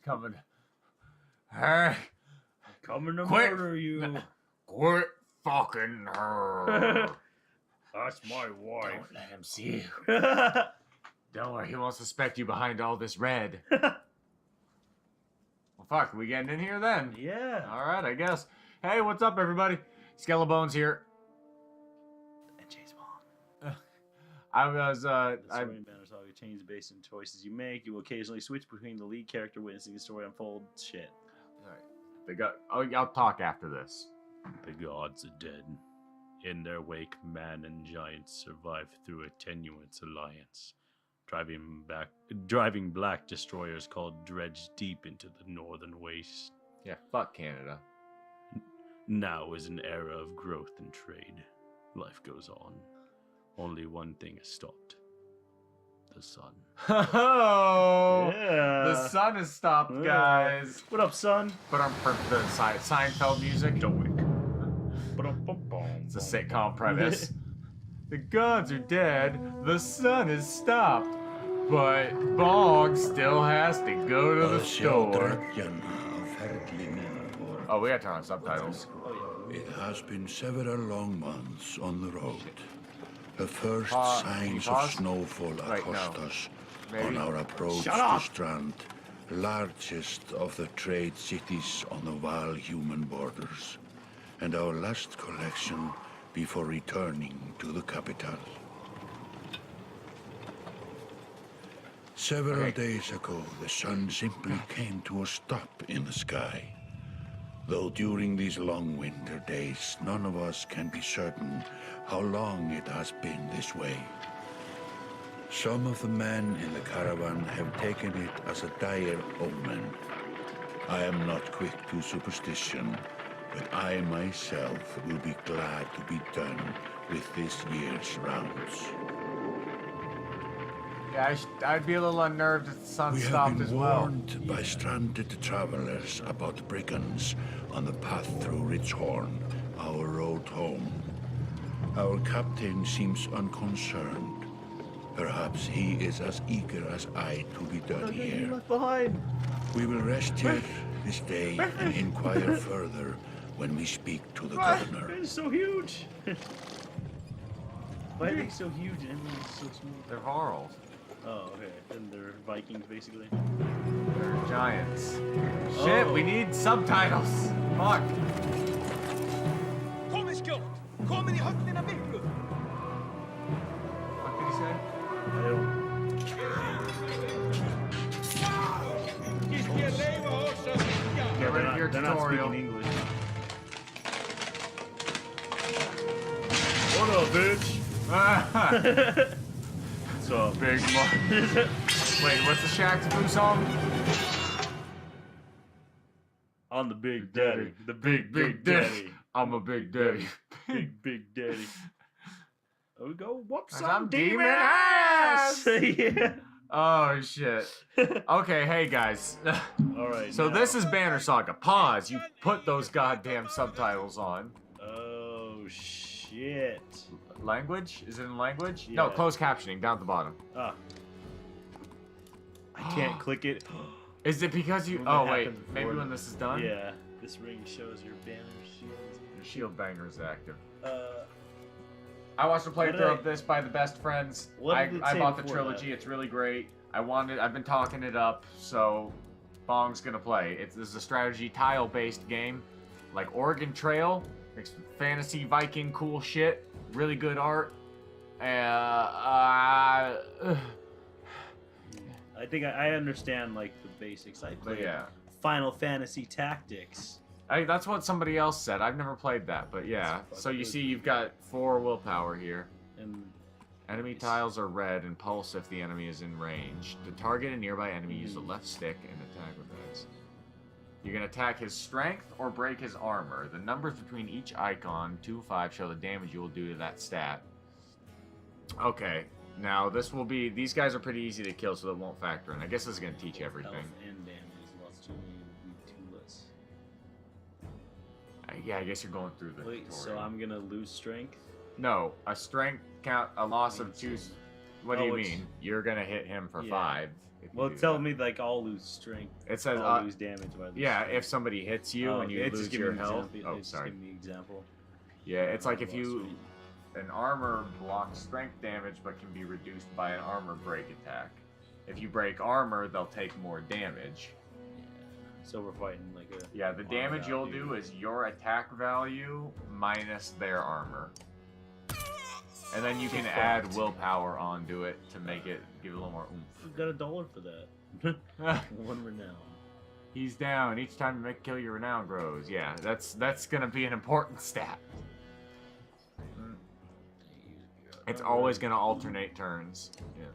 coming. Hey, Coming to Quit. murder you. quit fucking her. That's my wife. Don't let him see you. Don't worry, he won't suspect you behind all this red. Well, fuck, we getting in here then? Yeah. All right, I guess. Hey, what's up, everybody? SkeleBones here. And JamesBong. I was, The story in Banner Saga changes based on choices you make. You will occasionally switch between the lead character witnessing the story unfold. Shit. All right. They got. Oh, I'll talk after this. The gods are dead. In their wake, man and giants survive through a tenuous alliance, driving black destroyers called Dredge deep into the northern waste. Yeah, fuck Canada. Now is an era of growth and trade. Life goes on. Only one thing has stopped. The sun. Oh, Yeah. the sun has stopped, guys. What up, son? But I'm for the Seinfeld music. Don't wake. It's a sitcom premise. The gods are dead. The sun is stopped. But Bong still has to go to the store. Oh, we gotta turn on subtitles. It has been several long months on the road. The first signs of pause? snowfall Wait, accost no. us Maybe. on our approach Shut to up! Strand, largest of the trade cities on the vile human borders, and our last collection before returning to the capital. Several days ago, the sun simply came to a stop in the sky. Though during these long winter days, none of us can be certain how long it has been this way. Some of the men in the caravan have taken it as a dire omen. I am not quick to superstition, but I myself will be glad to be done with this year's rounds. Yeah, I'd be a little unnerved if the sun We have stopped been as well. warned by stranded travelers about brigands on the path through Ridgehorn, our road home. Our captain seems unconcerned. Perhaps he is as eager as I to be done here. Left behind. We will rest here this day and inquire further when we speak to the governor. It's so huge. Why are they so huge and everyone's so small? They're Varls. Oh, okay. Then they're Vikings, basically. They're giants. Shit, we need subtitles. Fuck. Komið skjótt! Komið í höllina miklu! What did he say? I don't... Skýst ég leifa oss að syngja! Get rid of your They're not tutorial. speaking English. What up, bitch? What's up? Big Wait, what's the Shaq to Boo song? On the Big Daddy. The Big Daddy. I'm a big daddy. Big Daddy. There we go. Whoop some I'm demon demon ass! Yeah. Oh shit. Okay, hey guys. Alright. So this is Banner Saga. Pause. You put those goddamn subtitles on. Oh shit. Language? Is it in language? No, Yeah. closed captioning down at the bottom. Ah. I can't click it. Is it because you? When Oh that wait, happens maybe before when this is done. Yeah. This ring shows your banner shield. Your shield banger is active. Uh. I watched a What did playthrough I- of this by the best friends. What I did it say bought the before trilogy. that? It's really great. I've been talking it up, so Bong's gonna play. This is a strategy tile-based game, like Oregon Trail. It's fantasy Viking cool shit. Really good art. I think I understand like the basics. I But played yeah, Final Fantasy Tactics. that's what somebody else said. I've never played that, but yeah. That's So you fucking see, you've got 4 willpower here. And Enemy tiles are red and pulse if the enemy is in range. To target a nearby enemy, use the left stick and attack with this. You can attack his strength or break his armor. The numbers between each icon, 2, 5, show the damage you will do to that stat. Okay, now this will be... These guys are pretty easy to kill, so that won't factor in. I guess this is going to teach you everything. health and damage lost to me would be 2 less. Yeah, I guess you're going through the Wait, so tutorial. I'm gonna lose strength? No, a strength count, a loss of 2... What do you Oh, it's- mean? You're going to hit him for Yeah. 5. if you Well, do tell that. me like I'll lose strength. It says, I'll lose damage. By yeah, strength. if somebody hits you and you it's lose just giving your me an health. example. Oh, It's just sorry. giving me an example. Yeah, it's like if Lost you strength. an armor blocks strength damage but can be reduced by an armor break attack. If you break armor, they'll take more damage. So we're fighting like a. Yeah, the damage you'll do is your attack value minus their armor. And then you can add willpower onto it to make it give it a little more oomph. We got $1 for that. One renown. He's down. Each time you make a kill, your renown grows. Yeah, that's gonna be an important stat. It's always gonna alternate turns. Yeah.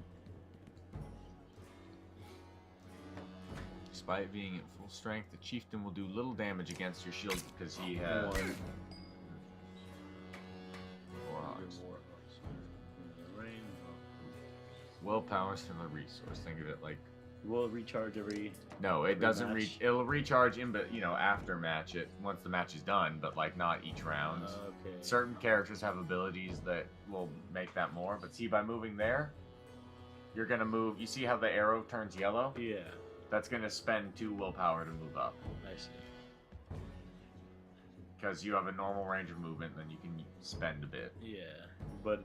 Despite being at full strength, the chieftain will do little damage against your shield because he has Warhogs. Willpower is a resource. Think of it like Will recharge every. no, it doesn't match? reach. It'll recharge in, but after match it once the match is done, but like not each round. Okay. Certain characters have abilities that will make that more, but see by moving there, you're gonna move. You see how the arrow turns yellow? Yeah, That's gonna spend 2 willpower to move up. I see. Because you have a normal range of movement, then you can spend a bit. Yeah, but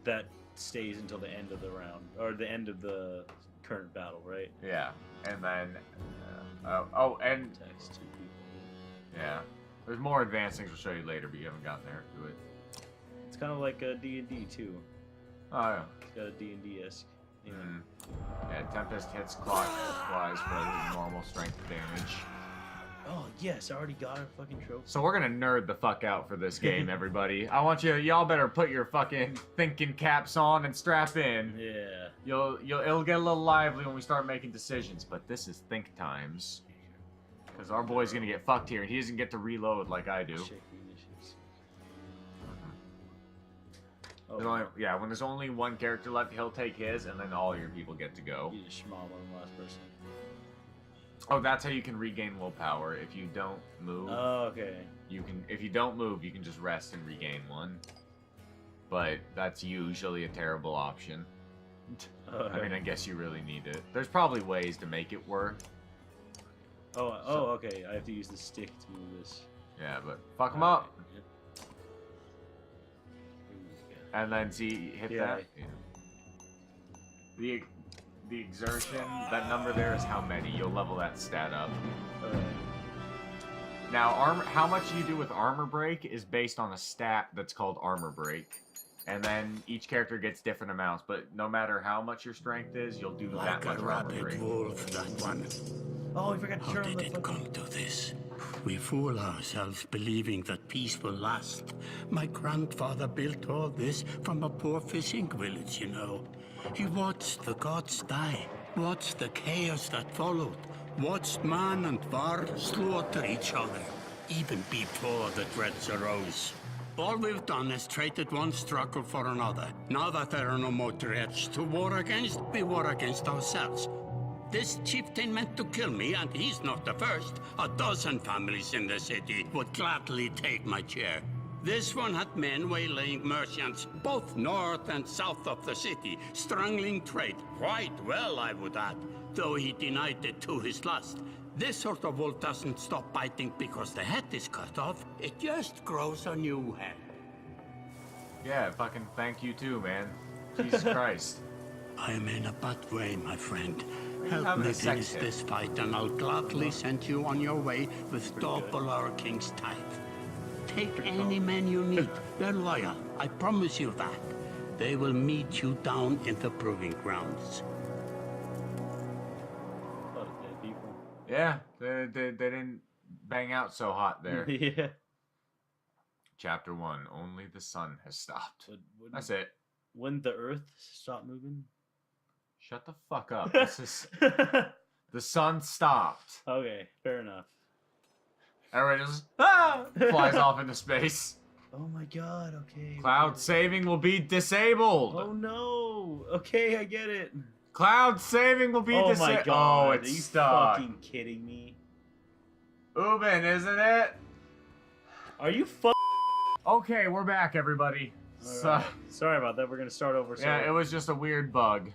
that stays until the end of the round or the end of the current battle, right? Yeah, and then and Attacks 2 people. yeah, there's more advanced things we'll show you later, but you haven't gotten there to it. It's kind of like a D&D too. Oh yeah. It's got a D&D-esque. You know. Yeah, Tempest hits clockwise for normal strength damage. Oh yes, I already got a fucking trophy. So we're gonna nerd the fuck out for this game, everybody. I want y'all better put your fucking thinking caps on and strap in. Yeah. It'll get a little lively when we start making decisions, but this is think times. Because our boy's gonna get fucked here, and he doesn't get to reload like I do. Check the initiatives. There's only, when there's only one character left, he'll take his, and then all your people get to go. You just schmob on the last person. Oh, that's how you can regain willpower. If you don't move, Oh, okay. you can. If you don't move, you can just rest and regain 1. But that's usually a terrible option. I mean, I guess you really need it. There's probably ways to make it work. Okay. I have to use the stick to move this. Yeah, but fuck them up. Yep. And then see, hit Yeah. that. Yeah. The exertion, that number there is how many. You'll level that stat up. Now, how much you do with armor break is based on a stat that's called armor break. And then each character gets different amounts, but no matter how much your strength is, you'll do that Like much a armor rabid break. wolf, that one. Oh, we forgot to How turn on did the it fucking... come to this? We fool ourselves believing that peace will last. My grandfather built all this from a poor fishing village, you know. He watched the gods die, watched the chaos that followed, watched man and var slaughter each other, even before the dreads arose. All we've done is traded one struggle for another. Now that there are no more dreads to war against, we war against ourselves. This chieftain meant to kill me, and he's not the first. 12 families in the city would gladly take my chair. This one had men waylaying merchants, both north and south of the city, strangling trade. Quite well, I would add, though he denied it to his last. This sort of wolf doesn't stop biting because the head is cut off. It just grows a new head. Yeah, fucking thank you too, man. Jesus Christ. I am in a bad way, my friend. having Help me a sex finish hit? this fight, and I'll gladly send you on your way with double our king's tithe. Take any men you need. They're loyal. I promise you that. They will meet you down in the proving grounds. A lot of dead people. Yeah, they didn't bang out so hot there. Yeah. Chapter 1, only the sun has stopped. But That's it. When the Earth stop moving? Shut the fuck up. This is... The sun stopped. Okay, fair enough. Everybody just flies off into space. Oh my god, okay. Cloud saving will be disabled. Oh no! Okay, I get it. Cloud saving will be Oh disabled. my god, Oh, are it's you stuck. fucking kidding me? Ubin, isn't it? Are you Okay, we're back, everybody. So, Alright. Sorry about that, we're gonna start over. yeah, it was just a weird bug.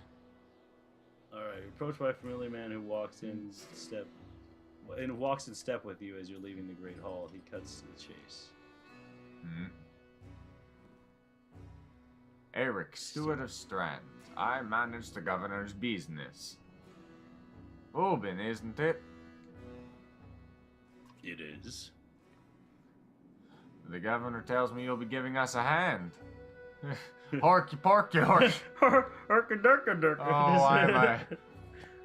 Alright, approached by a familiar man who walks in step with you as you're leaving the Great Hall. He cuts to the chase. Eric, steward of Strand. I manage the governor's business. Oben, isn't it? It is. The governor tells me you'll be giving us a hand. Harky parky harky. Herka-durka-durka. Oh, why am I...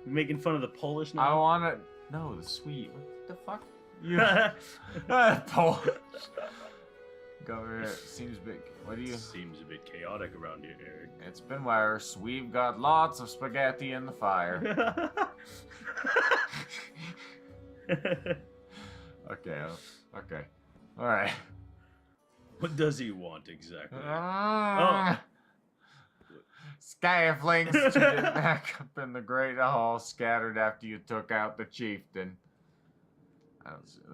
Making fun of the Polish I now? wanna... No, the sweet. What the fuck? You... Polish. Governor, seems big. What do you... Seems a bit chaotic around here, Eric. It's been worse. We've got lots of spaghetti in the fire. Okay, okay. Alright. What does he want exactly? Scaflings to the back up in the Great Hall, scattered after you took out the chieftain.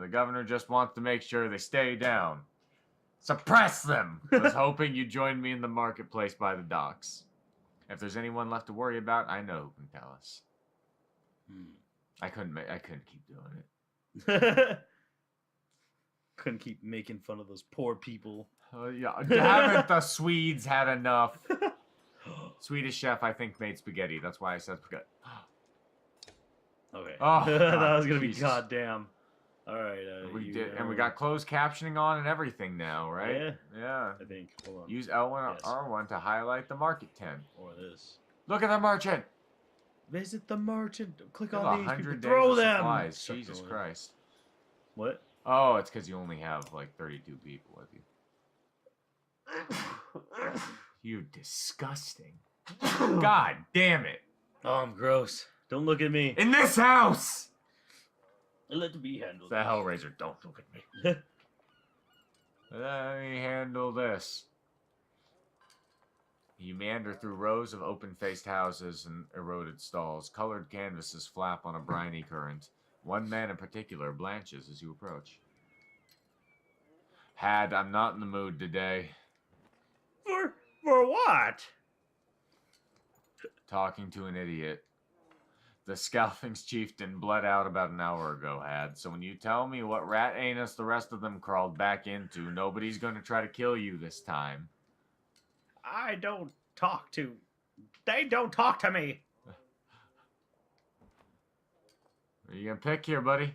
The governor just wants to make sure they stay down. Suppress them! I was hoping you'd join me in the marketplace by the docks. If there's anyone left to worry about, I know who can tell us. I couldn't keep doing it. Couldn't keep making fun of those poor people. Yeah, haven't the Swedes had enough? Swedish chef, I think, made spaghetti. That's why I said spaghetti. Okay. Oh, that was gonna Jesus. be goddamn. All right. We did, and we got closed captioning on and everything now, right? Yeah. Yeah. I think. Hold on. Use L1 Yes. or R1 to highlight the market tent. Or this. Look at the merchant. Visit the merchant. Click Have on these. 100 People. Throw days of them. supplies. Stop Jesus going. Christ. What? Oh, it's because you only have like 32 people with you. You disgusting. God damn it. Oh, I'm gross. Don't look at me. In this house! Let me handle The Hellraiser, don't look at me. Let me handle this. You meander through rows of open-faced houses and eroded stalls. Colored canvases flap on a briny current. One man in particular blanches as you approach. Had, I'm not in the mood today. For what? Talking to an idiot. The Scalfing's chieftain bled out about an hour ago, Had. So when you tell me what rat anus the rest of them crawled back into, nobody's gonna try to kill you this time. I don't talk to. They don't talk to me. Are you gonna pick here, buddy?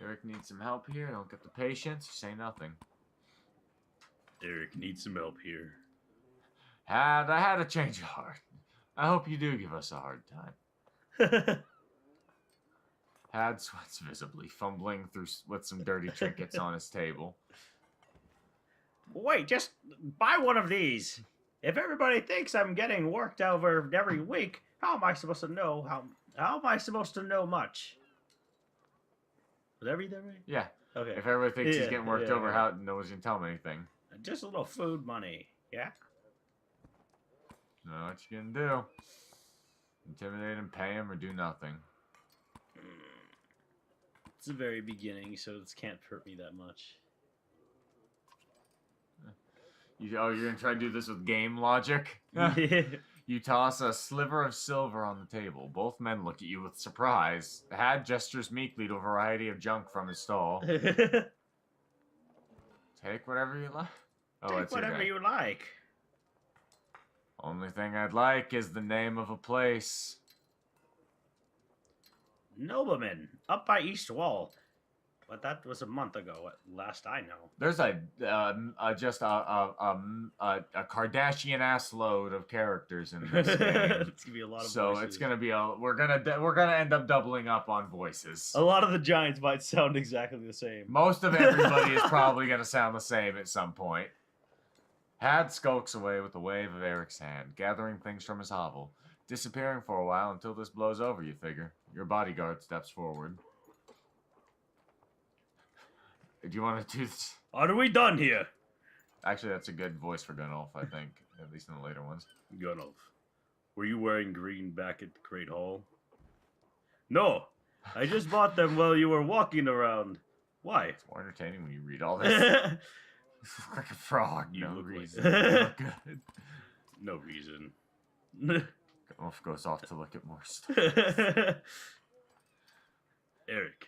Eric needs some help here. Don't get the patience. Say nothing. Eric needs some help here. I had a change of heart. I hope you do give us a hard time. Had sweats visibly, fumbling through with some dirty trinkets on his table. Wait, just buy one of these. If everybody thinks I'm getting worked over every week, how am I supposed to know? How am I supposed to know much? Was I read that right? Yeah. Okay. If everybody thinks he's Yeah, getting worked yeah, over, yeah. how no one's gonna tell him anything. Just a little food money. Yeah. Know what you gonna do? Intimidate him, pay him, or do nothing. It's the very beginning, so this can't hurt me that much. You're gonna try to do this with game logic? You toss a sliver of silver on the table. Both men look at you with surprise. Had gestures meekly to a variety of junk from his stall. Take whatever you like. Oh, Take it's your whatever guy. you like. Only thing I'd like is the name of a place. Nobleman, up by East Wall. But that was a month ago, at last I know. There's just a Kardashian ass load of characters in this game. It's gonna be a lot of So voices. it's gonna be we're gonna end up doubling up on voices. A lot of the giants might sound exactly the same. Most of everybody is probably gonna sound the same at some point. Had skulks away with a wave of Eric's hand, gathering things from his hovel, disappearing for a while until this blows over, you figure. Your bodyguard steps forward. Do you want to do this? Are we done here? Actually, that's a good voice for Gunolf, I think. At least in the later ones. Gunolf, were you wearing green back at the Great Hall? No, I just bought them while you were walking around. Why? It's more entertaining when you read all this. You look like a frog. You No look like reason. that. You look good. No reason. Wolf goes off to look at more stuff. Eric,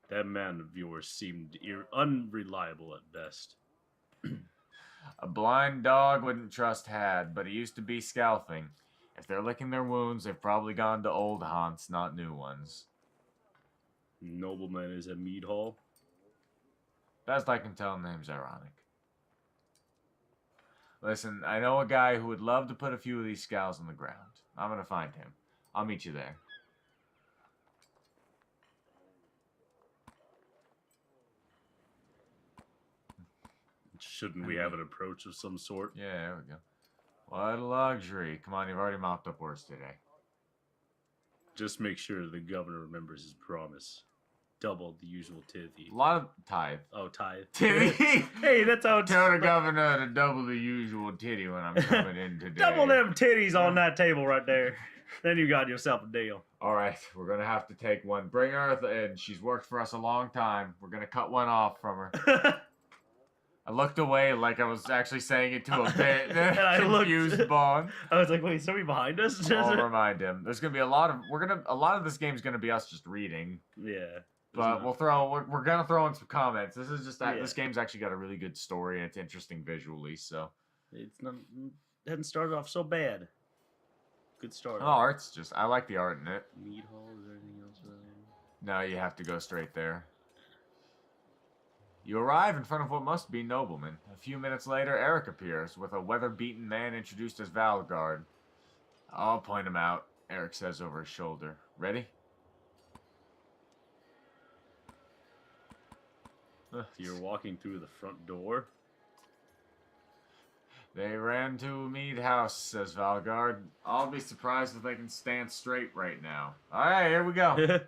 that man of yours seemed unreliable at best. A blind dog wouldn't trust Had, but he used to be scalping. If they're licking their wounds, they've probably gone to old haunts, not new ones. Nobleman is a mead hall. Best I can tell, name's ironic. Listen, I know a guy who would love to put a few of these skulls on the ground. I'm gonna find him. I'll meet you there. Shouldn't we have an approach of some sort? Yeah, there we go. What a luxury. Come on, you've already mopped up worse today. Just make sure the governor remembers his promise. Double the usual tithe. A lot of tithe. Oh, tithe. Titty? Hey, that's how it's... Tell the governor to double the usual titty when I'm coming in today. Double them titties on that table right there. Then you got yourself a deal. All right, we're going to have to take one. Bring her in. She's worked for us a long time. We're going to cut one off from her. I looked away like I was actually saying it to a bit. And I Confused Bond. I was like, wait, is somebody behind us? I'll remind him. There's gonna be a lot of this game's gonna be us just reading. Yeah. But we're gonna throw in some comments. This is just that this game's actually got a really good story and it's interesting visually, so It's not hadn't started off so bad. Good start. oh, art's just I like the art in it. Mead hall, is there anything else around here? No, you have to go straight there. You arrive in front of what must be Nobleman. A few minutes later, Eric appears, with a weather-beaten man introduced as Valgard. I'll point him out, Eric says over his shoulder. Ready? You're walking through the front door? They ran to a mead house, says Valgard. I'll be surprised if they can stand straight right now. Alright, here we go.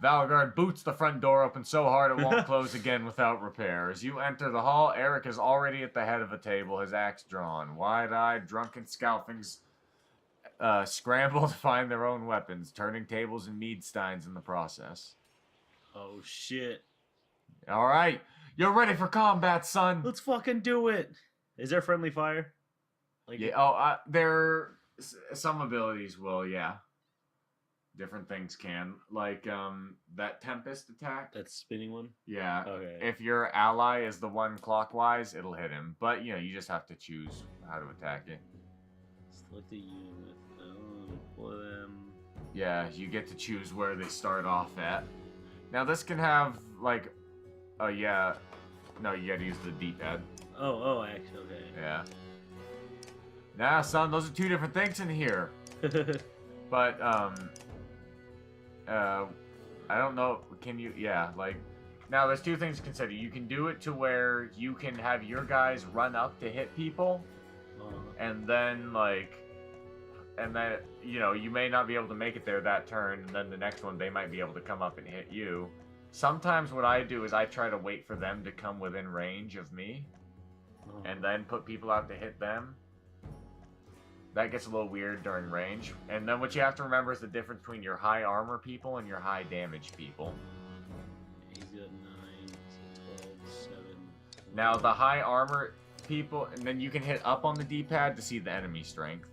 Valgard boots the front door open so hard it won't close again without repair. As you enter the hall, Eric is already at the head of a table, his axe drawn. Wide-eyed, drunken scalpings scramble to find their own weapons, turning tables and mead steins in the process. Oh, shit. Alright, you're ready for combat, son! Let's fucking do it! Is there friendly fire? Like, Yeah, some abilities will, yeah. Different things can. Like, that Tempest attack. that spinning one? Yeah. Okay. If your ally is the one clockwise, it'll hit him. But, you know, you just have to choose how to attack it. Select a unit. Deploy them. Yeah, you get to choose where they start off at. Now, this can have, like... Oh, yeah. No, you gotta use the D-pad. Oh, actually, okay. Yeah. Nah, son, those are two different things in here. But, I don't know, can you, yeah, like, now there's two things to consider. You can do it to where you can have your guys run up to hit people, and then, you know, you may not be able to make it there that turn, and then the next one, they might be able to come up and hit you. Sometimes what I do is I try to wait for them to come within range of me, and then put people out to hit them. That gets a little weird during range. And then what you have to remember is the difference between your high armor people and your high damage people. He's got 9, 12, 7. Now, the high armor people, and then you can hit up on the D-pad to see the enemy strength.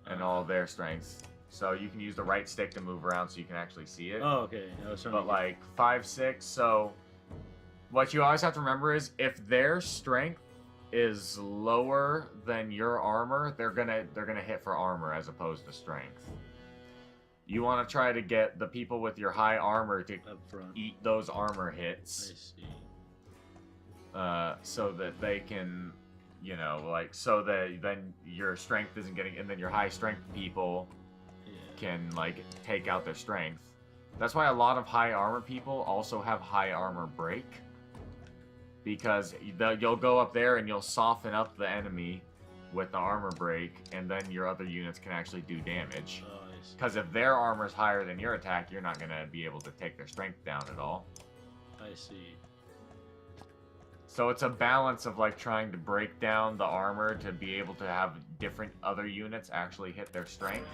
And all their strengths. So you can use the right stick to move around so you can actually see it. Oh, okay. I was trying But like 5, 6, so what you always have to remember is if their strength is lower than your armor, they're gonna hit for armor as opposed to strength. You want to try to get the people with your high armor to up front. eat those armor hits, I see. so that they can, you know, like, so that then your strength isn't getting, and then your high strength people can like take out their strength. That's why a lot of high armor people also have high armor break. Because you'll go up there and you'll soften up the enemy with the armor break, and then your other units can actually do damage. Oh, I see. Because if their armor's higher than your attack, you're not going to be able to take their strength down at all. I see. So it's a balance of like trying to break down the armor to be able to have different other units actually hit their strength.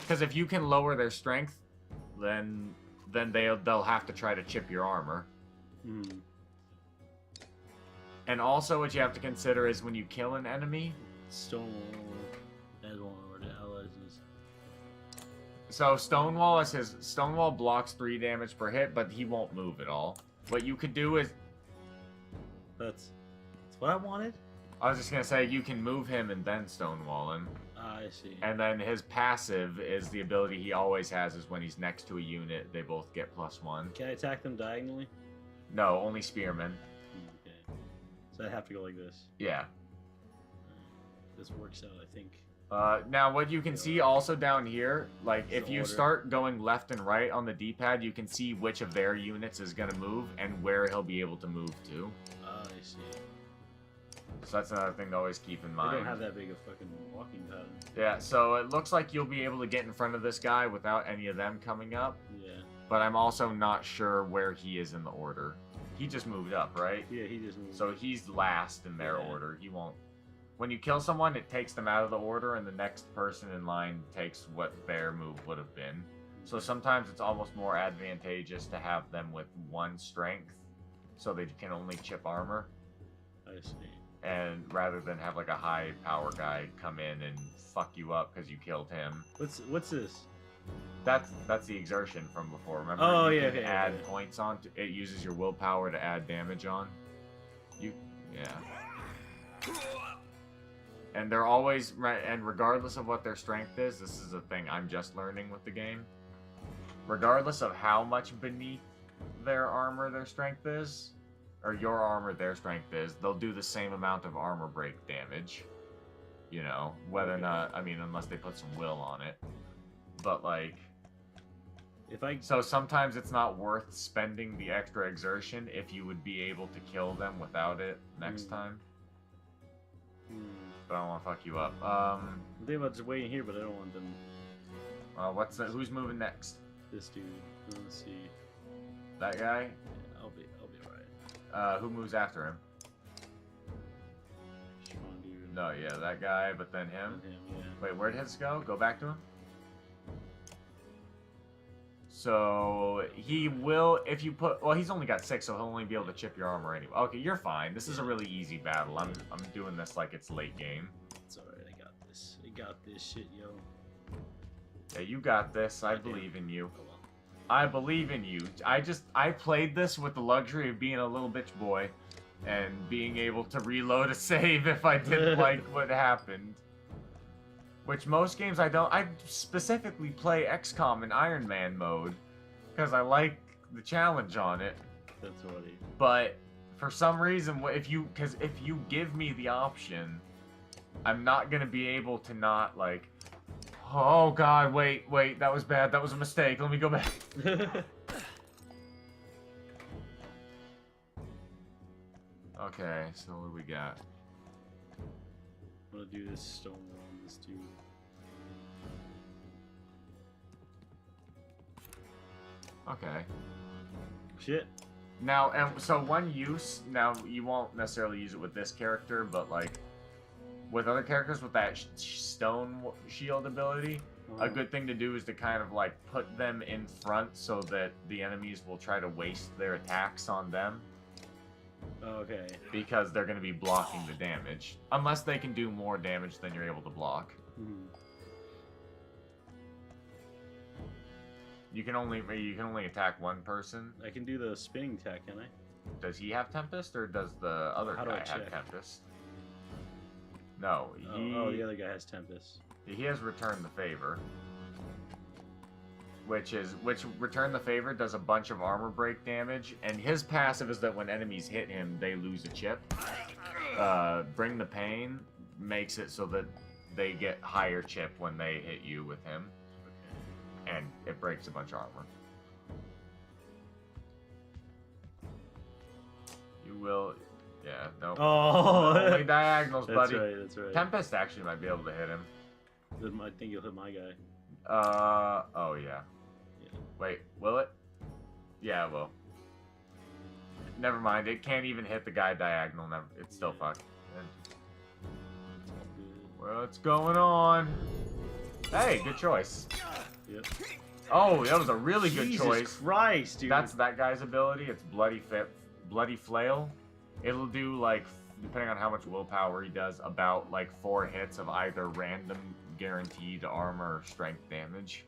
Because if you can lower their strength, then they'll have to try to chip your armor. Hmm. And also what you have to consider is when you kill an enemy, Stonewall as one of the allies is. So Stonewall blocks 3 damage per hit, but he won't move at all. What you could do is, That's what I wanted. I was just gonna say, you can move him and then Stonewall him. I see. And then his passive is the ability he always has is when he's next to a unit, they both get +1. Can I attack them diagonally? No, only spearmen. Okay. So I have to go like this. Yeah. This works out, I think. Now what you can see also down here, like if you order. start going left and right on the D-pad, you can see which of their units is gonna move and where he'll be able to move to. I see. So that's another thing to always keep in I mind. don't have that big a fucking walking pattern. Yeah, so it looks like you'll be able to get in front of this guy without any of them coming up. Yeah. But I'm also not sure where he is in the order. He just moved up, right? Yeah, he just moved. So he's last in their Yeah. order. He won't... When you kill someone, it takes them out of the order, and the next person in line takes what their move would have been. So sometimes it's almost more advantageous to have them with 1 strength, so they can only chip armor, I see. and rather than have like a high power guy come in and fuck you up because you killed him. What's this? That's the exertion from before. Remember, Oh, you yeah, can okay, add okay. points on. It uses your willpower to add damage on. Yeah. And they're always right. And regardless of what their strength is, this is a thing I'm just learning with the game. Regardless of how much beneath their armor their strength is, or your armor their strength is, they'll do the same amount of armor break damage. You know, whether or not, I mean, unless they put some will on it. But like, so sometimes it's not worth spending the extra exertion if you would be able to kill them without it next time. But I don't want to fuck you up. I'm thinking about just waiting here, but I don't want them. What's that? Who's moving next? This dude. Let's see. That guy? Yeah, I'll be alright. Who moves after him? Strong dude. No, yeah, that guy, but then him. And him, yeah. Wait, where'd his go? Go back to him? So, he will, if you put, well, he's only got 6, so he'll only be able to chip your armor anyway. Okay, you're fine. This is a really easy battle. I'm doing this like it's late game. It's alright, I got this. I got this shit, yo. Yeah, you got this. I believe in you. Oh well. I believe in you. I played this with the luxury of being a little bitch boy and being able to reload a save if I didn't like what happened. Which most games I don't. I specifically play XCOM in Iron Man mode because I like the challenge on it. That's what he. But for some reason, if you give me the option, I'm not gonna be able to not like. Oh God! Wait, that was bad. That was a mistake. Let me go back. Okay, so what do we got? I'm gonna do this stone wall on this dude. Okay. Shit. Now, and so one use. Now you won't necessarily use it with this character, but like with other characters with that stone shield ability, a good thing to do is to kind of like put them in front so that the enemies will try to waste their attacks on them. Okay. Because they're going to be blocking the damage. Unless they can do more damage than you're able to block. You can only attack one person. I can do the spinning attack, can I? Does he have Tempest or does the other How do I guy have check? Tempest? No, Oh, the other guy has Tempest. he has Return the Favor. Which Return the Favor does a bunch of armor break damage, and his passive is that when enemies hit him, they lose a chip. Bring the Pain makes it so that they get higher chip when they hit you with him, and it breaks a bunch of armor. You will, yeah, no. Oh, Only diagonals, that's buddy. right. That's right. Tempest actually might be able to hit him. I think you'll hit my guy. Oh yeah. Yeah. Wait, will it? Yeah, it will. Never mind, it can't even hit the guy diagonal. Never, it's still fucked. It's all good. What's going on? Hey, good choice. Yep. Oh, that was a really good Jesus choice. Christ, dude. That's that guy's ability. It's Bloody Flail. It'll do like depending on how much willpower he does, about like 4 hits of either random guaranteed armor or strength damage.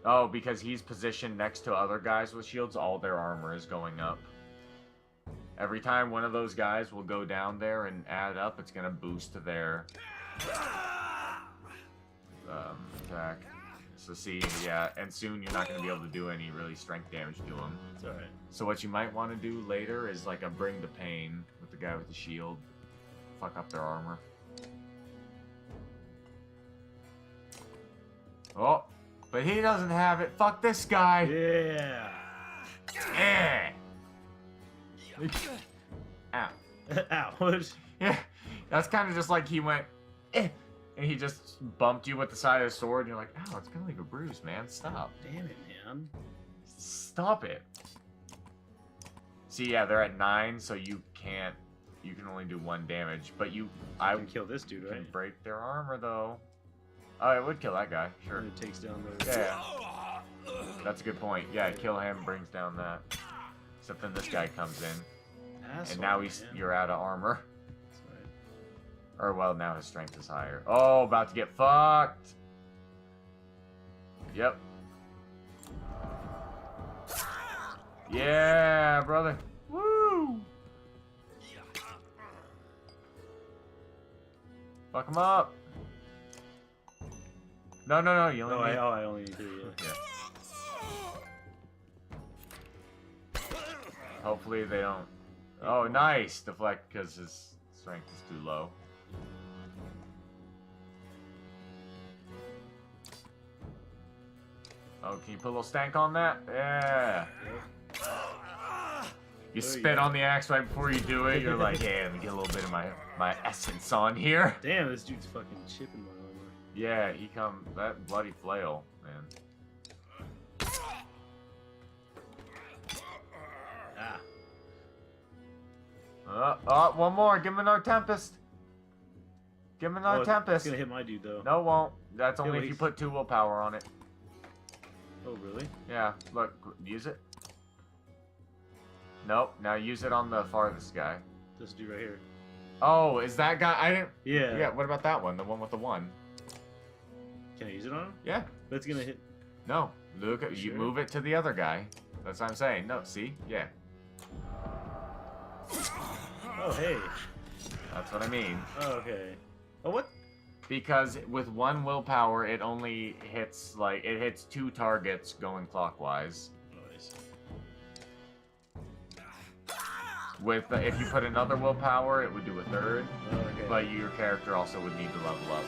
Oh, because he's positioned next to other guys with shields, all their armor is going up. Every time one of those guys will go down there and add up, it's gonna boost their attack. So see, yeah, and soon you're not gonna be able to do any really strength damage to him. It's alright. So what you might want to do later is like a bring the pain with the guy with the shield. Fuck up their armor. Oh, but he doesn't have it. Fuck this guy. Yeah. Eh. Ow. Ow. Yeah, that's kind of just like he went, eh, and he just bumped you with the side of his sword, and you're like, ow, it's gonna leave a bruise, man. Stop. Damn it, man. Stop it. See, yeah, they're at 9, so you can only do 1 damage, but I can kill this dude, can right? break their armor, though. Oh, it would kill that guy, sure. And it takes down the... Yeah, that's a good point. Yeah, kill him, brings down that. Except then this guy comes in, Asshole, and now man. you're out of armor. That's right. Or, well, now his strength is higher. Oh, about to get fucked. Yep. Yeah, brother. Woo! Fuck him up. No, you only need... I only need 3, yeah. Hopefully they don't... Oh, nice! Deflect because his strength is too low. Oh, can you put a little stank on that? Yeah. You spit on the axe right before you do it. You're like, yeah, let me get a little bit of my essence on here. Damn, this dude's fucking chipping my armor. Yeah, he come... That bloody flail, man. Ah. One more. Give him another Tempest. Give him another It's Tempest. gonna hit my dude, though. No, it won't. That's only if you least. put 2 willpower on it. Oh, really? Yeah, look. Use it. Nope. Now use it on the farthest guy. This dude right here. Oh, is that guy? I didn't... Yeah. Yeah, what about that one? The one with the 1? Can I use it on him? Yeah. That's gonna hit... No. Look, you Sure. move it to the other guy. That's what I'm saying. No, see? Yeah. Oh, hey. That's what I mean. Oh, okay. Oh, what? Because with 1 willpower, it only hits, like, it hits 2 targets going clockwise. Nice. With, if you put another willpower, it would do a 3rd. Oh, okay. But your character also would need to level up.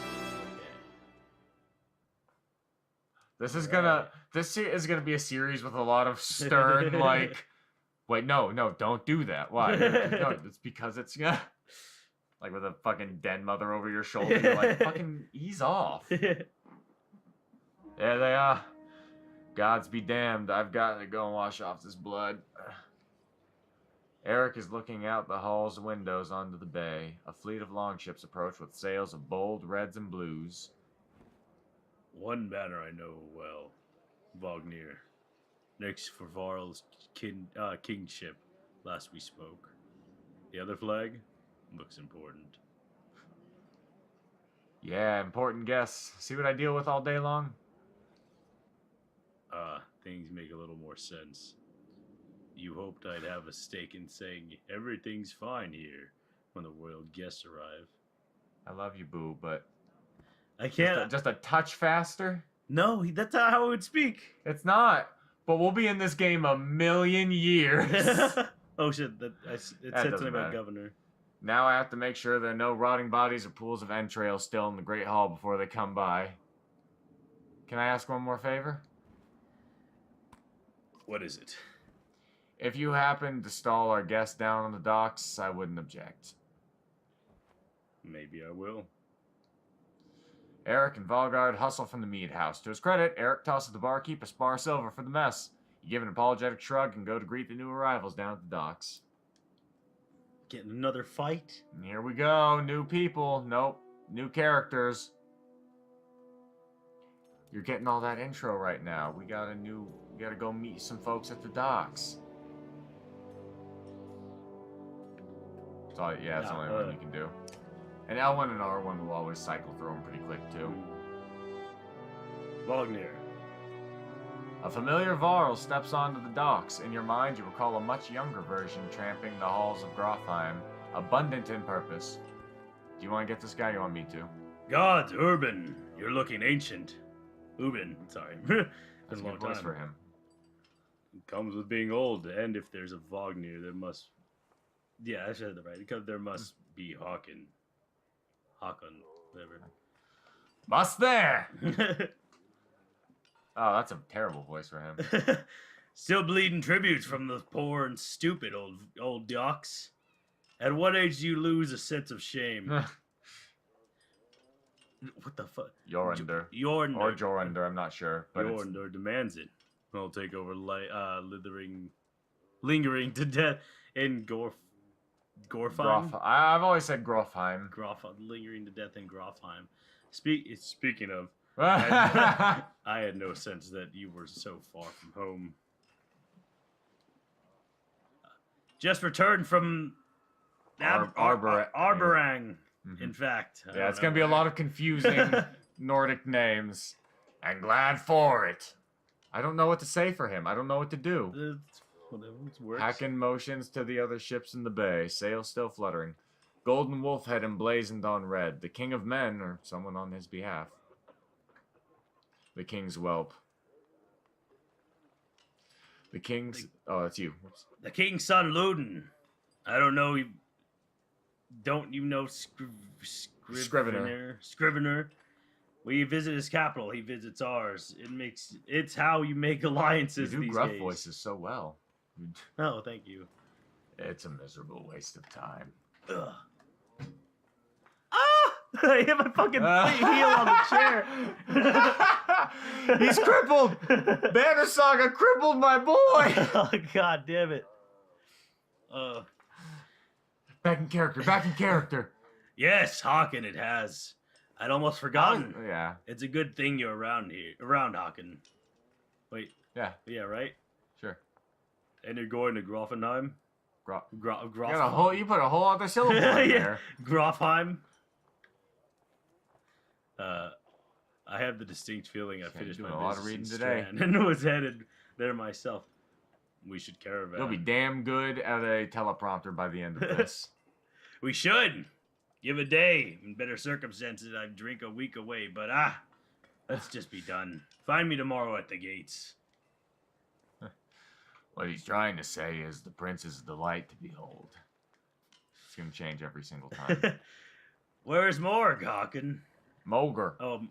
This is gonna be a series with a lot of stern, like, wait, no, don't do that. Why? No, it's because it's like with a fucking den mother over your shoulder. You're like, fucking ease off. There they are. Gods be damned. I've got to go and wash off this blood. Eric is looking out the hall's windows onto the bay. A fleet of longships approach with sails of bold reds and blues. One banner I know well, Wagner. Next for Varl's kingship, last we spoke. The other flag looks important. Yeah, important guess. See what I deal with all day long? Things make a little more sense. You hoped I'd have a stake in saying everything's fine here when the royal guests arrive. I love you, boo, but I can't... just a touch faster? No, that's not how it would speak. It's not. But we'll be in this game a million years. Oh, shit. It said doesn't something about matter. governor. Now I have to make sure there are no rotting bodies or pools of entrails still in the Great Hall before they come by. Can I ask one more favor? What is it? If you happen to stall our guest down on the docks, I wouldn't object. Maybe I will. Eric and Valgard hustle from the mead house. To his credit, Eric tosses the barkeep a spar silver for the mess. You give an apologetic shrug and go to greet the new arrivals down at the docks. Getting another fight? And here we go. New people. Nope. New characters. You're getting all that intro right now. We gotta go meet some folks at the docks. all. Yeah, it's the only one you can do. And L1 and R1 will always cycle through them pretty quick too. Wagner. A familiar Varl steps onto the docks. In your mind, you recall a much younger version tramping the halls of Grofheim, abundant in purpose. Do you want to get this guy? Or you want me to? God, Urban, you're looking ancient. Ubin, sorry. Been That's a a long good voice time. for him. It comes with being old, and if there's a Wagner, there must. Yeah, I said that right. Because there must be Håkon, whatever. Must there! Oh, that's a terrible voice for him. Still bleeding tributes from the poor and stupid old docks. At what age do you lose a sense of shame? What the fuck? Jornder. Jornder. Or Jornder, I'm not sure. But it's... Jornder demands it. I'll take over lingering to death in Gorfheim. I've always said Grofheim. Lingering to death in Grofheim. Speaking of, I had no sense that you were so far from home. Just returned from Arborang, in fact. Yeah, it's going to be a lot of confusing Nordic names. And glad for it. I don't know what to say for him. I don't know what to do. Whatever, it works. Hacking motions to the other ships in the bay. Sails still fluttering. Golden wolf head emblazoned on red. The king of men, or someone on his behalf. The king's whelp. The king's... Oh, that's you. Whoops. The king's son, Ludin. I don't know. Don't you know Scrivener. Scrivener. We visit his capital. He visits ours. It's how you make alliances You do these gruff days. voices so well. Oh, thank you. It's a miserable waste of time. Ugh. Ah! I hit my fucking heel on the chair. He's crippled! Banner Saga crippled my boy! Oh, God damn it. Back in character, back in character. Yes, Håkon, it has. I'd almost forgotten. Yeah. It's a good thing you're around Håkon. Wait. Yeah. Yeah, right? Sure. And you're going to Grofenheim? You put a whole other syllable in there. Grofheim. I have the distinct feeling I finished my doing a lot of business reading in today. Strand and was headed there myself. We should caravan. You'll be damn good at a teleprompter by the end of this. We should. Give a day. In better circumstances, I'd drink a week away, but let's just be done. Find me tomorrow at the gates. What he's trying to say is the prince is a delight to behold. It's going to change every single time. Where's Morg, Håkon? Moger. Oh,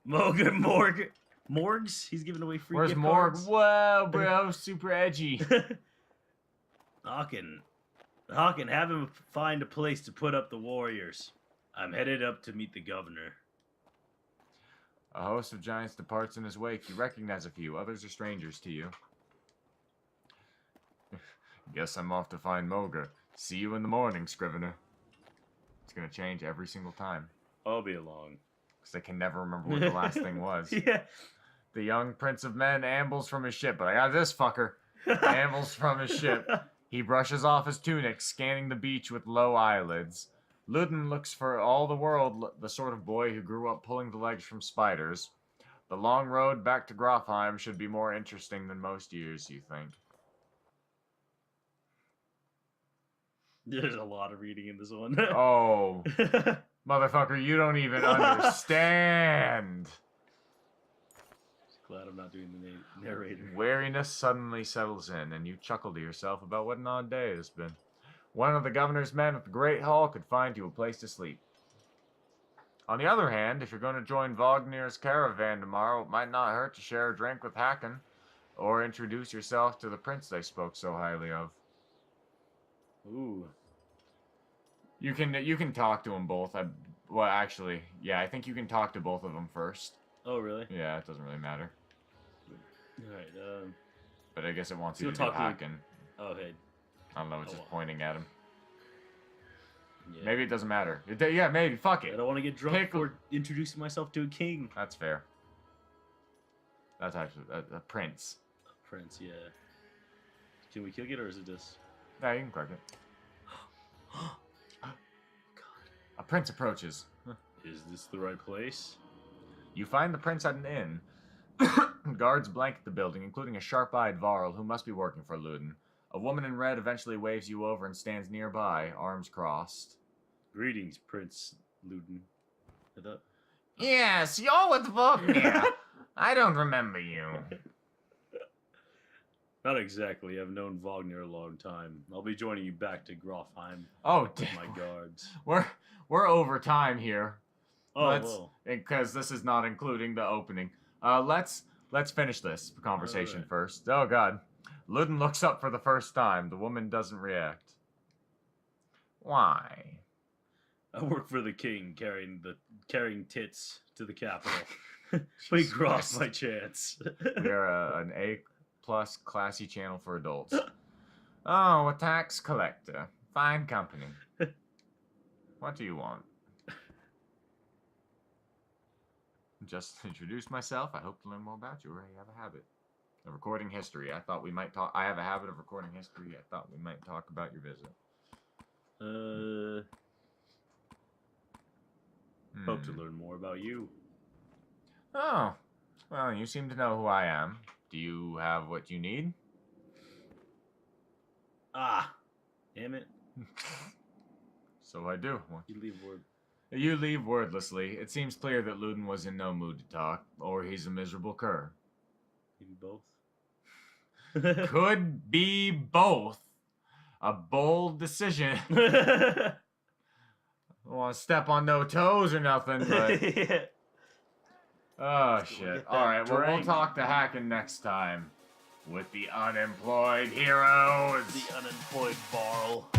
Morgs? He's giving away free Where's gift Morg? cards? Whoa, bro, super edgy. Håkon, have him find a place to put up the warriors. I'm headed up to meet the governor. A host of giants departs in his wake. You recognize a few. Others are strangers to you. Guess I'm off to find Moger. See you in the morning, Scrivener. It's going to change every single time. I'll be along. Because I can never remember what the last thing was. Yeah. The young prince of men ambles from his ship. But I got this fucker. Ambles from his ship. He brushes off his tunic, scanning the beach with low eyelids. Ludin looks for all the world the sort of boy who grew up pulling the legs from spiders. The long road back to Grofheim should be more interesting than most years, you think. There's a lot of reading in this one. Oh. Motherfucker, you don't even understand. Glad I'm not doing the narrator. Weariness suddenly settles in, and you chuckle to yourself about what an odd day it has been. One of the governor's men at the Great Hall could find you a place to sleep. On the other hand, if you're going to join Wagner's caravan tomorrow, it might not hurt to share a drink with Håkon, or introduce yourself to the prince they spoke so highly of. Ooh. You can talk to them both. Well, actually, yeah, I think you can talk to both of them first. Oh, really? Yeah, it doesn't really matter. Alright, But I guess it wants So you to you'll do talk to Håkon. Oh, hey. I don't know, it's Oh, just well. pointing at him. Yeah. Maybe it doesn't matter. Yeah, maybe. Fuck I it. don't want to get drunk Pick- for introducing myself to a king. That's fair. That's actually a prince. Prince, yeah. Can we kill it, or is it just... Yeah, you can click it. A prince approaches. Is this the right place? You find the prince at an inn. Guards blanket the building, including a sharp-eyed Varl who must be working for Luden. A woman in red eventually waves you over and stands nearby, arms crossed. Greetings, Prince Luden. I thought... Yes, you're with Vognir. I don't remember you. Not exactly. I've known Wagner a long time. I'll be joining you back to Grofheim Oh, with damn. my guards. We're over time here. Oh, well. Because this is not including the opening. Let's finish this conversation Alright. first. Oh God, Luden looks up for the first time. The woman doesn't react. Why? I work for the king, carrying tits to the capital. We cross my chance. We are an A+ classy channel for adults. Oh, a tax collector. Fine company. What do you want? Just introduce myself. I hope to learn more about you. I have a habit of recording history. I thought we might talk. I have a habit of recording history. I thought we might talk about your visit. Hope to learn more about you. Oh, well, you seem to know who I am. Do you have what you need? Ah, damn it. So I do. You leave word. You leave wordlessly. It seems clear that Luden was in no mood to talk, or he's a miserable cur. Maybe both. Could be both. A bold decision. I don't want to step on no toes or nothing, but... Oh, shit. Alright, well, we'll drink. talk to Hacken next time. With the Unemployed Heroes. The unemployed Varl.